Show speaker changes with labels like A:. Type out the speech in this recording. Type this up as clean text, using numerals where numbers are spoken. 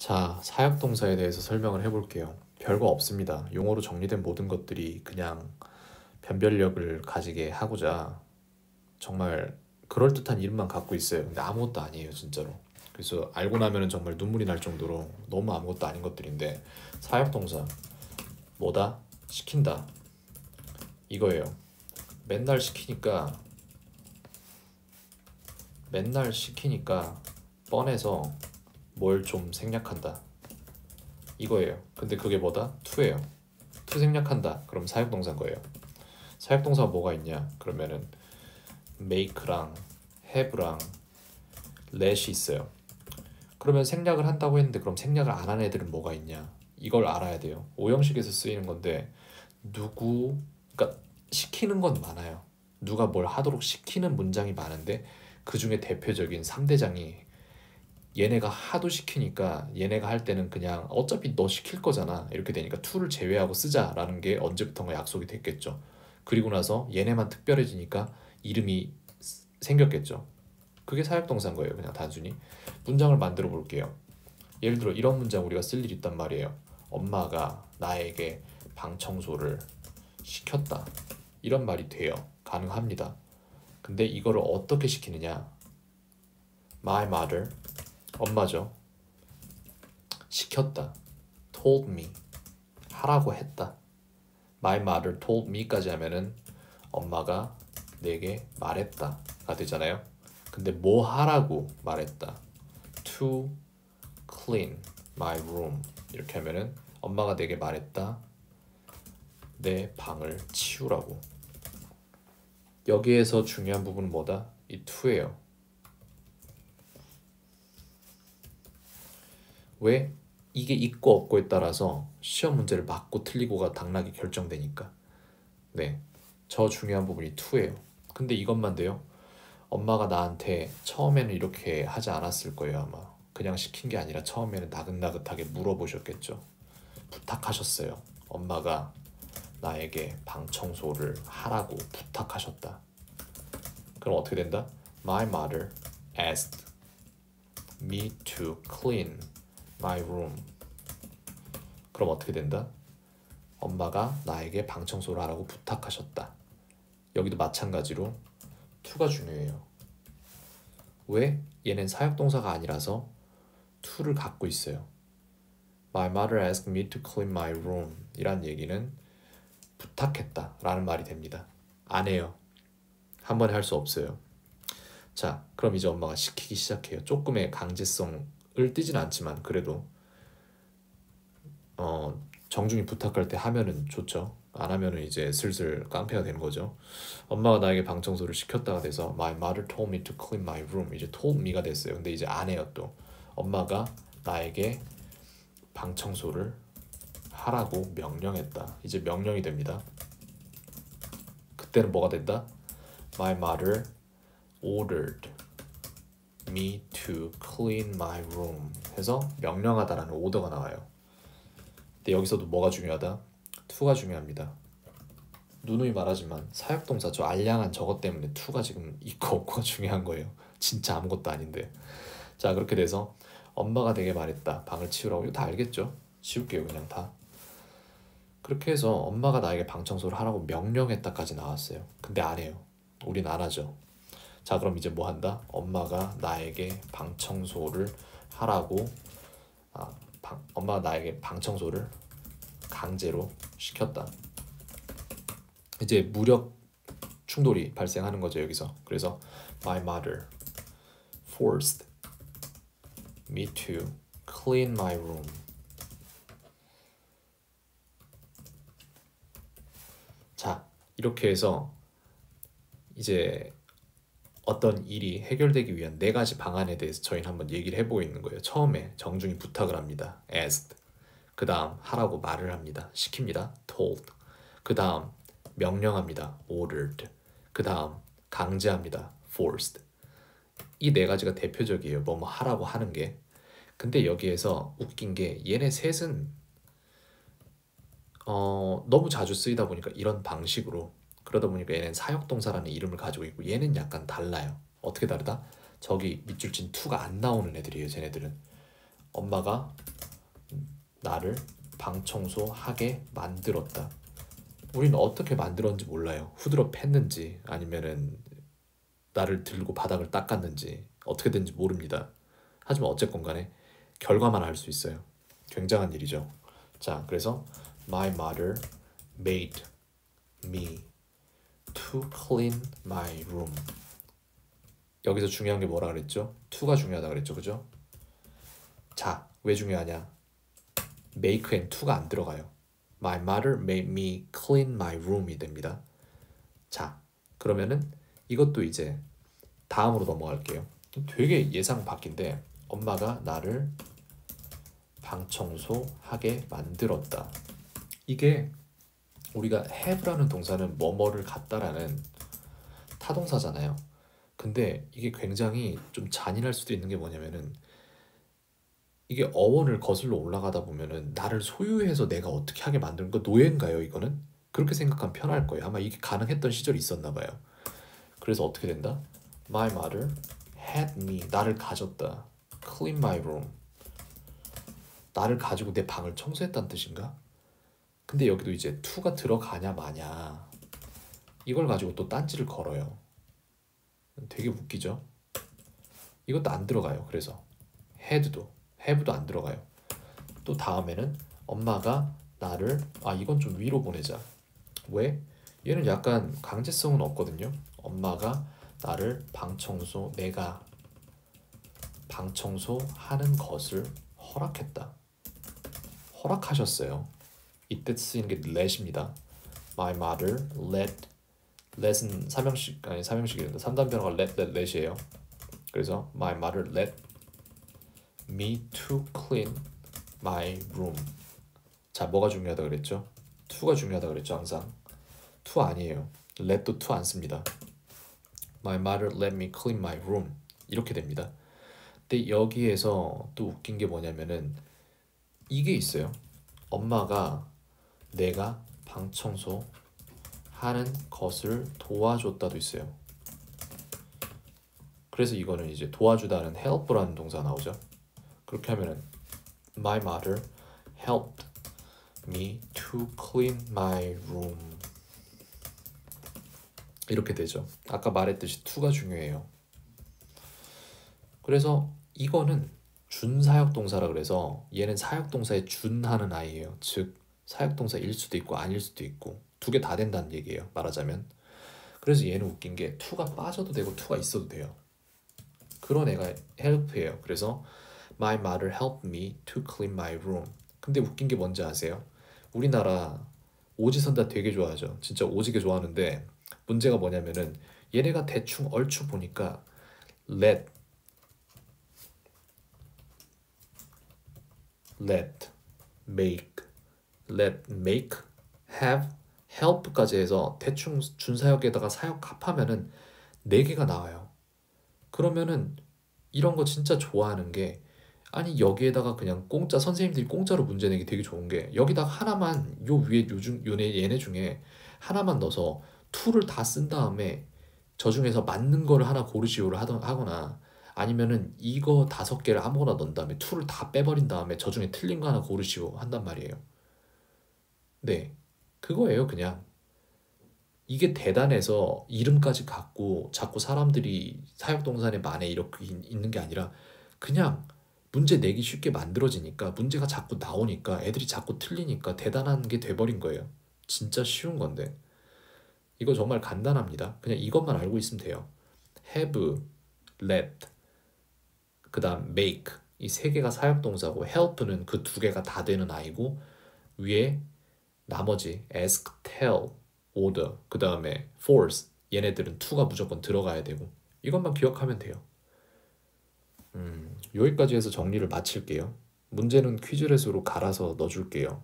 A: 자, 사역동사에 대해서 설명을 해볼게요. 별거 없습니다. 용어로 정리된 모든 것들이 그냥 변별력을 가지게 하고자 정말 그럴듯한 이름만 갖고 있어요. 근데 아무것도 아니에요, 진짜로. 그래서 알고 나면은 정말 눈물이 날 정도로 너무 아무것도 아닌 것들인데, 사역동사 뭐다? 시킨다 이거예요. 맨날 시키니까 맨날 시키니까 뻔해서 뭘 좀 생략한다 이거예요. 근데 그게 뭐다? to예요. to 생략한다. 그럼 사역동사인 거예요. 사역동사가 뭐가 있냐? 그러면은 make랑 have랑 let이 있어요. 그러면 생략을 한다고 했는데 그럼 생략을 안 한 애들은 뭐가 있냐? 이걸 알아야 돼요. 오형식에서 쓰이는 건데 그러니까 시키는 건 많아요. 누가 뭘 하도록 시키는 문장이 많은데 그 중에 대표적인 3대장이 얘네가 하도 시키니까 얘네가 할 때는 그냥 어차피 너 시킬 거잖아 이렇게 되니까 to를 제외하고 쓰자라는 게 언제부턴가 약속이 됐겠죠. 그리고 나서 얘네만 특별해지니까 이름이 생겼겠죠. 그게 사역동사인 거예요. 그냥 단순히 문장을 만들어 볼게요. 예를 들어 이런 문장 우리가 쓸 일 있단 말이에요. 엄마가 나에게 방 청소를 시켰다. 이런 말이 돼요. 가능합니다. 근데 이거를 어떻게 시키느냐? My mother, 엄마죠. 시켰다. told me, 하라고 했다. My mother told me까지 하면은 엄마가 내게 말했다가 되잖아요. 근데 뭐 하라고 말했다. To clean my room 이렇게 하면은 엄마가 내게 말했다. 내 방을 치우라고. 여기에서 중요한 부분은 뭐다? 이 to예요. 왜? 이게 있고 없고에 따라서 시험 문제를 맞고 틀리고가 당락이 결정되니까. 네, 저 중요한 부분이 to예요. 근데 이것만 돼요? 엄마가 나한테 처음에는 이렇게 하지 않았을 거예요. 아마 그냥 시킨 게 아니라 처음에는 나긋나긋하게 물어보셨겠죠. 부탁하셨어요. 엄마가 나에게 방 청소를 하라고 부탁하셨다. 그럼 어떻게 된다? My mother asked me to clean my room. 그럼 어떻게 된다? 엄마가 나에게 방 청소를 하라고 부탁하셨다. 여기도 마찬가지로 to가 중요해요. 왜? 얘는 사역동사가 아니라서 to를 갖고 있어요. My mother asked me to clean my room 이란 얘기는 부탁했다 라는 말이 됩니다. 안 해요. 한 번에 할 수 없어요. 자, 그럼 이제 엄마가 시키기 시작해요. 조금의 강제성을 띠진 않지만 그래도 정중히 부탁할 때 하면은 좋죠. 안 하면은 이제 슬슬 깡패가 되는 거죠. 엄마가 나에게 방 청소를 시켰다가 돼서 My mother told me to clean my room. 이제 told me가 됐어요. 근데 이제 안 해요 또. 엄마가 나에게 방 청소를 하라고 명령했다. 이제 명령이 됩니다. 그때는 뭐가 된다? My mother ordered me to clean my room 해서 명령하다라는 오더가 나와요. 근데 여기서도 뭐가 중요하다? to가 중요합니다. 누누이 말하지만 사역동사 저 알량한 저것 때문에 to가 지금 있고 없고가 중요한 거예요. 진짜 아무것도 아닌데. 자, 그렇게 돼서 엄마가 되게 말했다. 방을 치우라고. 이거 다 알겠죠? 치울게요 그냥 다. 그렇게 해서 엄마가 나에게 방 청소를 하라고 명령했다까지 나왔어요. 근데 안 해요. 우린 안 하죠. 자, 그럼 이제 뭐 한다? 엄마가 나에게 방 청소를 하라고 엄마가 나에게 방 청소를 강제로 시켰다. 이제 무력 충돌이 발생하는 거죠 여기서. 그래서 My mother forced me to clean my room. 자, 이렇게 해서 이제 어떤 일이 해결되기 위한 4가지 방안에 대해서 저희는 한번 얘기를 해보고 있는 거예요. 처음에 정중히 부탁을 합니다. asked. 그 다음 하라고 말을 합니다. 시킵니다. told. 그 다음 명령합니다. ordered. 그 다음 강제합니다. forced. 이 4가지가 대표적이에요. 뭐뭐 하라고 하는 게. 근데 여기에서 웃긴 게 얘네 셋은 너무 자주 쓰이다 보니까 이런 방식으로, 그러다 보니까 얘는 사역동사라는 이름을 가지고 있고 얘는 약간 달라요. 어떻게 다르다? 저기 밑줄 친 to가 안 나오는 애들이에요. 쟤네들은 엄마가 나를 방 청소하게 만들었다. 우리는 어떻게 만들었는지 몰라요. 후드로 팼는지 아니면은 나를 들고 바닥을 닦았는지 어떻게 된지 모릅니다. 하지만 어쨌건 간에 결과만 알 수 있어요. 굉장한 일이죠. 자, 그래서 My mother made me to clean my room. 여기서 중요한 게 뭐라 그랬죠? to가 중요하다 그랬죠, 그죠? 자, 왜 중요하냐? make and to가 안 들어가요. My mother made me clean my room이 됩니다. 자, 그러면은 이것도 이제 다음으로 넘어갈게요. 되게 예상 밖인데 엄마가 나를 방 청소하게 만들었다. 이게 우리가 have라는 동사는 뭐뭐를 갖다라는 타동사잖아요. 근데 이게 굉장히 좀 잔인할 수도 있는 게 뭐냐면은 이게 어원을 거슬러 올라가다 보면은 나를 소유해서 내가 어떻게 하게 만드는 거 노예인가요, 이거는? 그렇게 생각하면 편할 거예요. 아마 이게 가능했던 시절이 있었나 봐요. 그래서 어떻게 된다? My mother had me. 나를 가졌다. Clean my room. 나를 가지고 내 방을 청소했다는 뜻인가? 근데 여기도 이제 to가 들어가냐 마냐 이걸 가지고 또 딴지를 걸어요. 되게 웃기죠? 이것도 안 들어가요. 그래서 had도 have도 안 들어가요. 또 다음에는 엄마가 나를 이건 좀 위로 보내자. 왜? 얘는 약간 강제성은 없거든요. 엄마가 나를 내가 방 청소하는 것을 허락했다. 허락하셨어요. 이때 쓰이는 게 let입니다. My mother let은 삼형식이란다. 3단변화가 let이에요. 그래서 my mother let me to clean my room. 자, 뭐가 중요하다 그랬죠? to가 중요하다 그랬죠, 항상. to 아니에요. let도 to 안 씁니다. My mother let me clean my room. 이렇게 됩니다. 근데 여기에서 또 웃긴 게 뭐냐면은 이게 있어요. 엄마가 내가 방 청소하는 것을 도와줬다도 있어요. 그래서 이거는 이제 도와주다는 help라는 동사 나오죠. 그렇게 하면은 My mother helped me to clean my room. 이렇게 되죠. 아까 말했듯이 to가 중요해요. 그래서 이거는 준사역동사라 그래서 얘는 사역동사에 준하는 아이예요. 즉 사역동사일 수도 있고 아닐 수도 있고 두 개 다 된다는 얘기예요. 말하자면. 그래서 얘는 웃긴 게 to가 빠져도 되고 to가 있어도 돼요. 그런 애가 help예요. 그래서 My mother helped me to clean my room. 근데 웃긴 게 뭔지 아세요? 우리나라 오지선다 되게 좋아하죠. 진짜 오지게 좋아하는데 문제가 뭐냐면은 얘네가 대충 얼추 보니까 let, make, have, help까지 해서 대충 준사역에다가 사역 합하면은 4개가 나와요. 그러면은 이런 거 진짜 좋아하는 게 아니 여기에다가 그냥 공짜 선생님들이 공짜로 문제 내기 되게 좋은 게 여기다가 하나만 요 위에 얘네 중에 하나만 넣어서 to를 다 쓴 다음에 저 중에서 맞는 거를 하나 고르시오를 하거나 아니면은 이거 5개를 아무거나 넣은 다음에 to를 다 빼버린 다음에 저 중에 틀린 거 하나 고르시오 한단 말이에요. 네, 그거예요. 그냥 이게 대단해서 이름까지 갖고 자꾸 사람들이 사역동사에 만에 이렇게 있는 게 아니라 그냥 문제 내기 쉽게 만들어지니까 문제가 자꾸 나오니까 애들이 자꾸 틀리니까 대단한 게 돼버린 거예요. 진짜 쉬운 건데 이거 정말 간단합니다. 그냥 이것만 알고 있으면 돼요. have, let, 그 다음 make 이 3개가 사역동사고 help는 그 2개가 다 되는 아이고 위에 나머지 ask, tell, order, 그 다음에 force 얘네들은 to가 무조건 들어가야 되고 이것만 기억하면 돼요. 여기까지 해서 정리를 마칠게요. 문제는 퀴즈렛으로 갈아서 넣어줄게요.